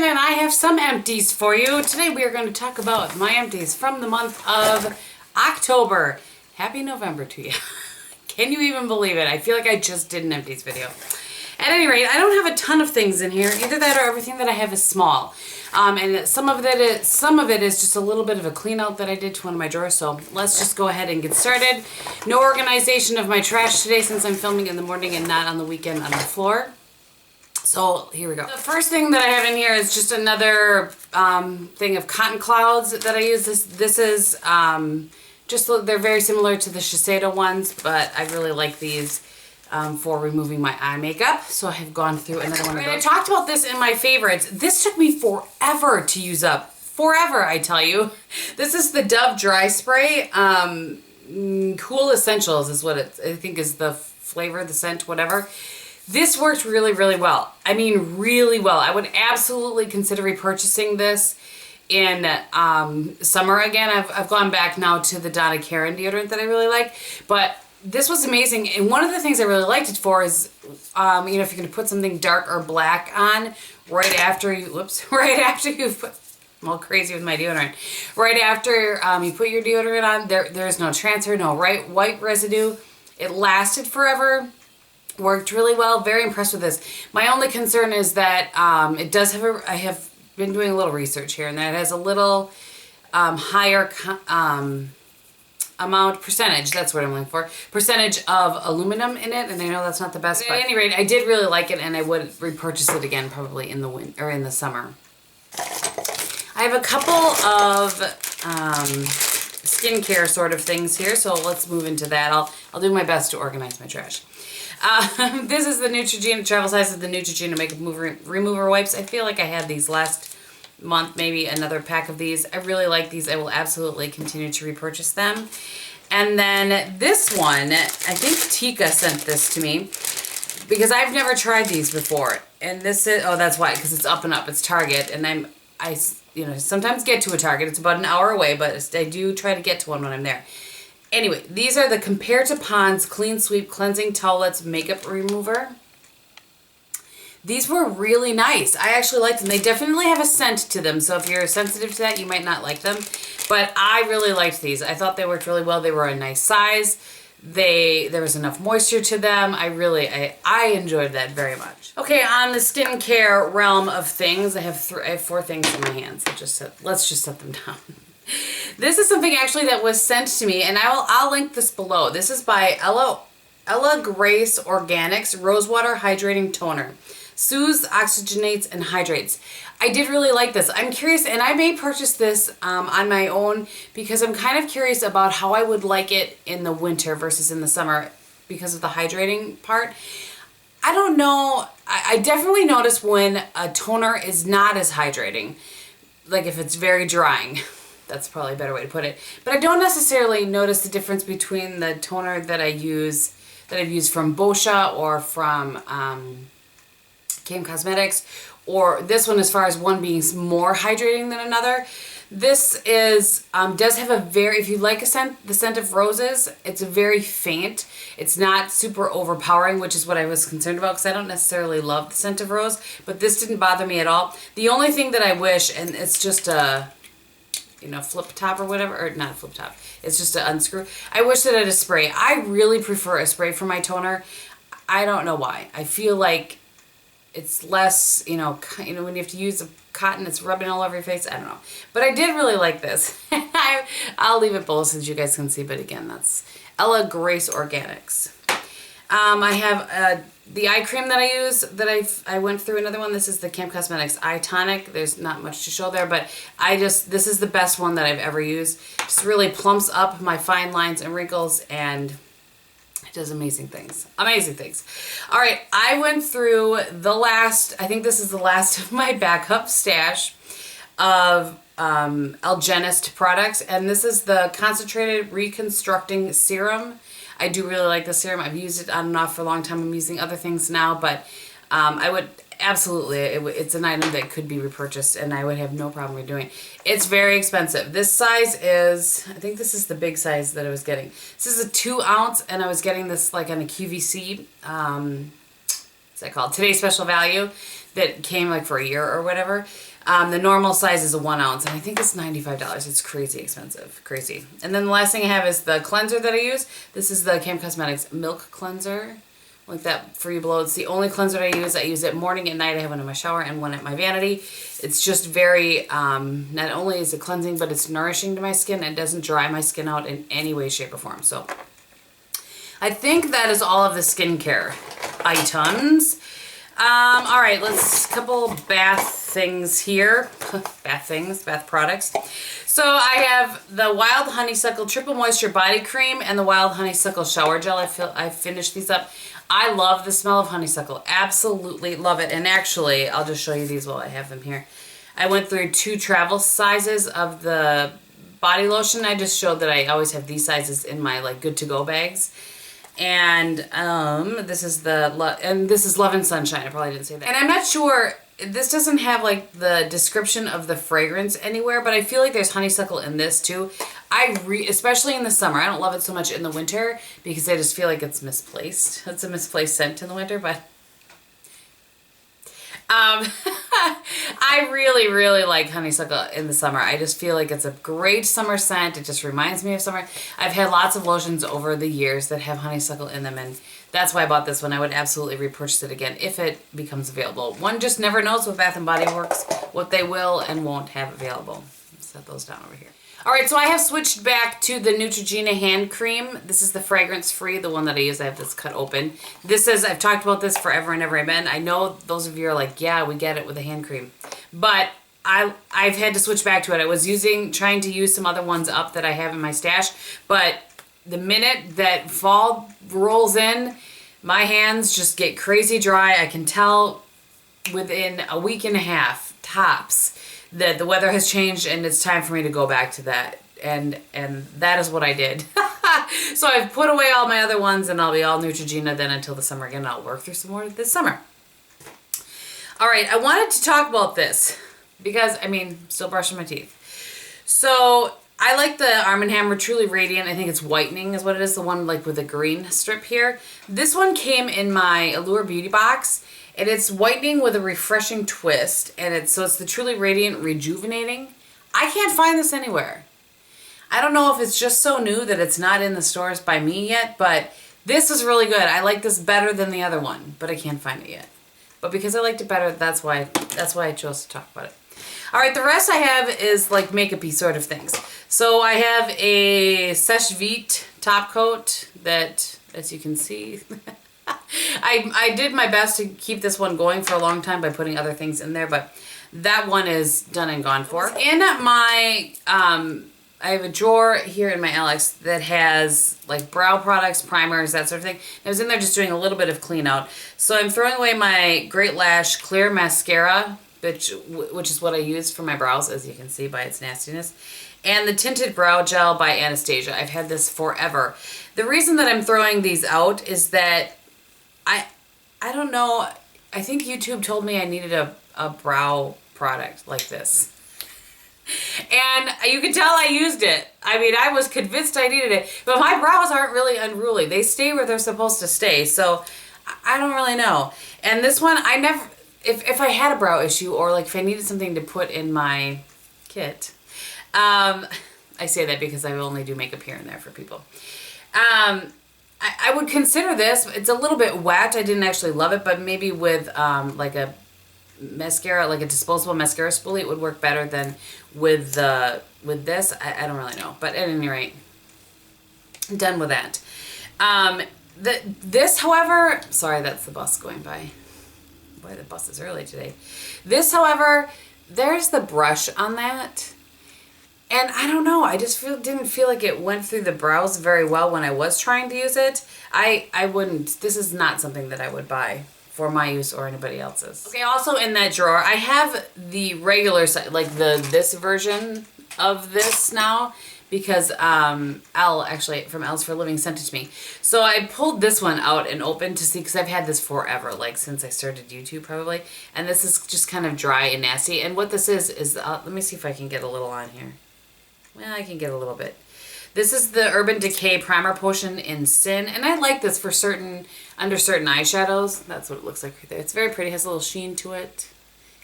and I have some empties for you. Today we are going to talk about my empties from the month of October. Happy November to you. Can you even believe it? I feel like I just did an empties video. At any rate, I don't have a ton of things in here. Either that or everything that I have is small. And some of it is just a little bit of a clean out that I did to one of my drawers. So let's just go ahead and get started. No organization of my trash today since I'm filming in the morning and not on the weekend on the floor. So here we go. The first thing that I have in here is just another thing of cotton clouds that I use. This is they're very similar to the Shiseido ones, but I really like these for removing my eye makeup. So I have gone through another one of those. I talked about this in my favorites. This took me forever to use up. Forever, I tell you. This is the Dove Dry Spray. Cool Essentials is what I think is the flavor, the scent, whatever. This worked really, really well. I mean, really well. I would absolutely consider repurchasing this in summer again. I've gone back now to the Donna Karan deodorant that I really like, but this was amazing. And one of the things I really liked it for is, if you're going to put something dark or black on right after you, put, I'm all crazy with my deodorant. Right after you put your deodorant on, there's no transfer, no white residue. It lasted forever. Worked really well. Very impressed with this. My only concern is that it does have I have been doing a little research here, and that it has a little higher percentage, that's what I'm looking for, percentage of aluminum in it, and I know that's not the best, but at any rate, I did really like it, and I would repurchase it again probably in the winter or in the summer. I have a couple of skincare sort of things here, so let's move into that. I'll do my best to organize my trash. This is the Neutrogena, travel size of the Neutrogena Makeup Remover Wipes. I feel like I had these last month, maybe another pack of these. I really like these. I will absolutely continue to repurchase them. And then this one, I think Tika sent this to me because I've never tried these before. And this is, oh, that's why, because it's up and up. It's Target, and I sometimes get to a Target. It's about an hour away, but I do try to get to one when I'm there. Anyway, these are the Compare to Pond's Clean Sweep Cleansing Towelettes Makeup Remover. These were really nice. I actually liked them. They definitely have a scent to them, so if you're sensitive to that, you might not like them. But I really liked these. I thought they worked really well. They were a nice size. There was enough moisture to them. I enjoyed that very much. Okay, on the skincare realm of things, I have 4 things in my hands. Let's just set them down. This is something actually that was sent to me, and I'll link this below. This is by Ella Grace Organics Rosewater Hydrating Toner. Soothes, oxygenates, and hydrates. I did really like this. I'm curious, and I may purchase this on my own because I'm kind of curious about how I would like it in the winter versus in the summer because of the hydrating part. I don't know. I definitely notice when a toner is not as hydrating, like if it's very drying. That's probably a better way to put it. But I don't necessarily notice the difference between the toner that I've used from Boscia or from Gehm Cosmetics, or this one as far as one being more hydrating than another. This is does have a very, if you like the scent of roses, it's very faint. It's not super overpowering, which is what I was concerned about because I don't necessarily love the scent of rose, but this didn't bother me at all. The only thing that I wish, and it's just a flip top or whatever, or not a flip top, it's just an unscrew. I wish that I had a spray. I really prefer a spray for my toner. I don't know why. I feel like it's less, when you have to use a cotton, it's rubbing all over your face. I don't know. But I did really like this. I'll leave it below so that you guys can see, but again, that's Ella Grace Organics. I have the eye cream that I use, that I went through another one. This is the Gehm Cosmetics Eye Tonic. There's not much to show there, but this is the best one that I've ever used. Just really plumps up my fine lines and wrinkles, and it does amazing things. Amazing things. All right, I went through I think this is the last of my backup stash of Algenist products, and this is the Concentrated Reconstructing Serum. I do really like this serum. I've used it on and off for a long time. I'm using other things now, but I would absolutely, it's an item that could be repurchased, and I would have no problem redoing it. It's very expensive. This size is, I think this is the big size that I was getting. This is a 2 ounce, and I was getting this like on a QVC, what's that called? Today's Special Value, that came like for a year or whatever. The normal size is a 1 ounce, and I think it's $95. It's crazy expensive, crazy. And then the last thing I have is the cleanser that I use. This is the Cam Cosmetics Milk Cleanser, like that free blow. It's the only cleanser I use. I use it morning and night. I have one in my shower and one at my vanity. It's just very, not only is it cleansing, but it's nourishing to my skin. It doesn't dry my skin out in any way, shape, or form. So I think that is all of the skincare items. All right, couple bath things here. bath products. So I have the Wild Honeysuckle Triple Moisture Body Cream and the Wild Honeysuckle Shower Gel. I finished these up. I love the smell of honeysuckle. Absolutely love it. And actually, I'll just show you these while I have them here. I went through 2 travel sizes of the body lotion. I just showed that I always have these sizes in my like good to go bags. And this is Love and Sunshine. I probably didn't say that. And I'm not sure, this doesn't have like the description of the fragrance anywhere, but I feel like there's honeysuckle in this too. Especially in the summer. I don't love it so much in the winter because I just feel like it's misplaced. It's a misplaced scent in the winter, but I really, really like honeysuckle in the summer. I just feel like it's a great summer scent. It just reminds me of summer. I've had lots of lotions over the years that have honeysuckle in them, and that's why I bought this one. I would absolutely repurchase it again if it becomes available. One just never knows with Bath & Body Works what they will and won't have available. Set those down over here. All right, so I have switched back to the Neutrogena hand cream. This is the fragrance-free, the one that I use. I have this cut open. This is, I've talked about this forever and ever amen. I know those of you are like, yeah, we get it with the hand cream. But I've had to switch back to it. I was trying to use some other ones up that I have in my stash. But the minute that fall rolls in, my hands just get crazy dry. I can tell within a week and a half, tops, that the weather has changed and it's time for me to go back to that. And that is what I did. So I've put away all my other ones and I'll be all Neutrogena then until the summer again. I'll work through some more this summer. All right, I wanted to talk about this because, I mean, I'm still brushing my teeth. So I like the Arm & Hammer Truly Radiant. I think it's whitening is what it is, the one like with a green strip here. This one came in my Allure Beauty box. And it's whitening with a refreshing twist. And it's the Truly Radiant Rejuvenating. I can't find this anywhere. I don't know if it's just so new that it's not in the stores by me yet, but this is really good. I like this better than the other one, but I can't find it yet. But because I liked it better, that's why I chose to talk about it. All right, the rest I have is like makeup-y sort of things. So I have a Seche Vite top coat that, as you can see, I did my best to keep this one going for a long time by putting other things in there, but that one is done and gone for. In my, I have a drawer here in my Alex that has like brow products, primers, that sort of thing. I was in there just doing a little bit of clean out. So I'm throwing away my Great Lash Clear Mascara, which is what I use for my brows, as you can see by its nastiness. And the Tinted Brow Gel by Anastasia. I've had this forever. The reason that I'm throwing these out is that I don't know, I think YouTube told me I needed a brow product like this. And you can tell I used it. I mean, I was convinced I needed it. But my brows aren't really unruly. They stay where they're supposed to stay. So I don't really know. And this one, I never, if I had a brow issue or like if I needed something to put in my kit, I say that because I only do makeup here and there for people. I would consider this. It's a little bit wet. I didn't actually love it, but maybe with like a mascara, like a disposable mascara spoolie, it would work better than with this. I don't really know, but at any rate, I'm done with that. This, however, sorry, that's the bus going by. Boy, the bus is early today. This, however, there's the brush on that. And I don't know, I just didn't feel like it went through the brows very well when I was trying to use it. I wouldn't, this is not something that I would buy for my use or anybody else's. Okay, also in that drawer, I have the regular size, like this version of this now, because Elle, actually, from Elle's for a Living, sent it to me. So I pulled this one out and opened to see, because I've had this forever, like since I started YouTube probably. And this is just kind of dry and nasty. And what this is let me see if I can get a little on here. Well, I can get a little bit. This is the Urban Decay Primer Potion Sin, and I like this for under certain eyeshadows. That's what it looks like right there. It's very pretty. It has a little sheen to it.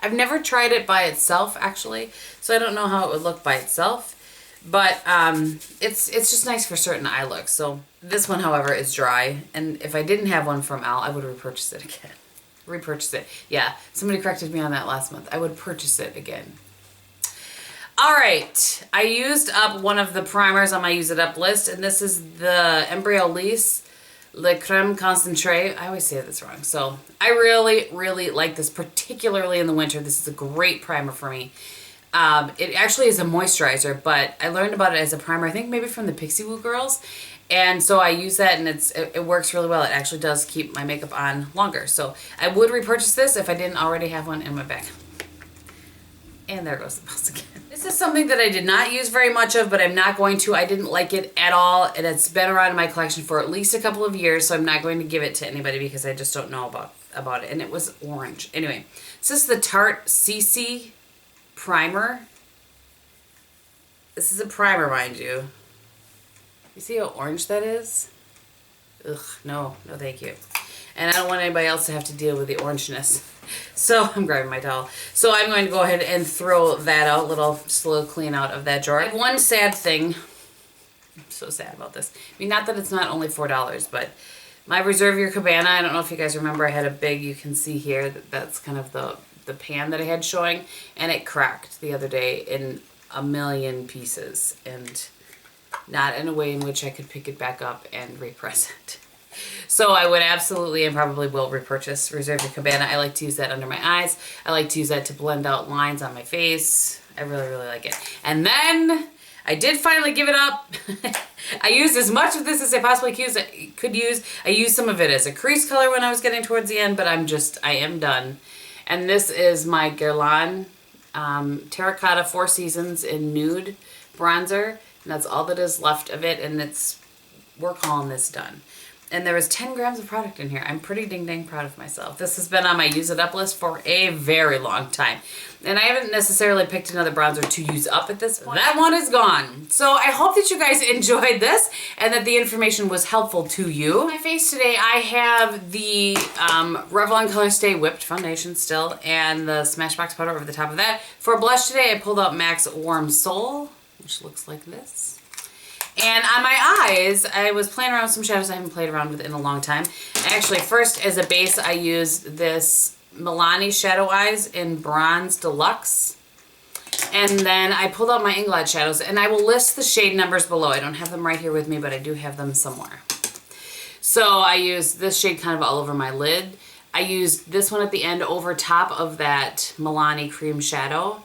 I've never tried it by itself, actually, so I don't know how it would look by itself. But it's just nice for certain eye looks. So this one, however, is dry. And if I didn't have one from Al, I would repurchase it again. Repurchase it. Yeah, somebody corrected me on that last month. I would purchase it again. All right, I used up one of the primers on my use it up list, and this is the Embryolisse Le Creme Concentré. I always say this wrong. So I really, really like this, particularly in the winter. This is a great primer for me. It actually is a moisturizer, but I learned about it as a primer, I think maybe from the Pixie Woo girls. And so I use that, and it works really well. It actually does keep my makeup on longer. So I would repurchase this if I didn't already have one in my bag. And there goes the mouse again. This is something that I did not use very much of, but I'm not going to. I didn't like it at all, and it's been around in my collection for at least a couple of years, so I'm not going to give it to anybody because I just don't know about it. And it was orange. Anyway, this is the Tarte CC primer. This is a primer, mind you. You see how orange that is? Ugh, no thank you. And I don't want anybody else to have to deal with the orangeness. So I'm grabbing my towel. So I'm going to go ahead and throw that out, just a little clean out of that drawer. I have one sad thing. I'm so sad about this. I mean, not that it's not only $4, but my Reserve Your Cabana, I don't know if you guys remember, I had a big, you can see here, that's kind of the pan that I had showing, and it cracked the other day in a million pieces, and not in a way in which I could pick it back up and repress it. So I would absolutely and probably will repurchase Reserve Your Cabana. I like to use that under my eyes. I like to use that to blend out lines on my face. I really, really like it. And then I did finally give it up. I used as much of this as I possibly could use. I used some of it as a crease color when I was getting towards the end, but I am done. And this is my Guerlain Terracotta 4 Seasons in Nude Bronzer. And that's all that is left of it, and we're calling this done. And there was 10 grams of product in here. I'm pretty dang proud of myself. This has been on my use it up list for a very long time. And I haven't necessarily picked another bronzer to use up at this point. That one is gone. So I hope that you guys enjoyed this and that the information was helpful to you. On my face today, I have the Revlon Color Stay Whipped Foundation still, and the Smashbox powder over the top of that. For blush today, I pulled out MAC's Warm Soul, which looks like this. And on my eyes, I was playing around with some shadows I haven't played around with in a long time. Actually, first as a base, I used this Milani Shadow Eyes in Bronze Deluxe. And then I pulled out my Inglot shadows, and I will list the shade numbers below. I don't have them right here with me, but I do have them somewhere. So I used this shade kind of all over my lid. I used this one at the end over top of that Milani Cream Shadow.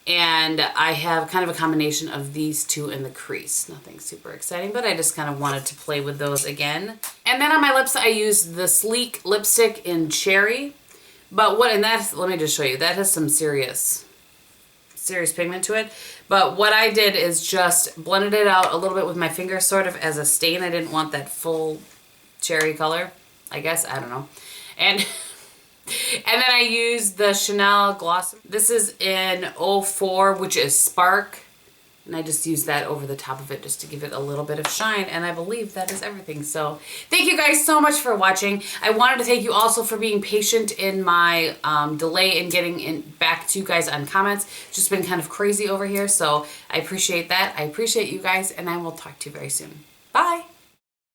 And I have kind of a combination of these two in the crease. Nothing super exciting, but I just kind of wanted to play with those again. And then on my lips, I used the Sleek lipstick in Cherry. But let me just show you, that has some serious pigment to it. But what I did is just blended it out a little bit with my finger, sort of as a stain. I didn't want that full cherry color, I guess, I don't know. And then I used the Chanel Gloss. This is in 04, which is Spark. And I just used that over the top of it just to give it a little bit of shine. And I believe that is everything. So thank you guys so much for watching. I wanted to thank you also for being patient in my delay in getting back to you guys on comments. It's just been kind of crazy over here. So I appreciate that. I appreciate you guys. And I will talk to you very soon. Bye.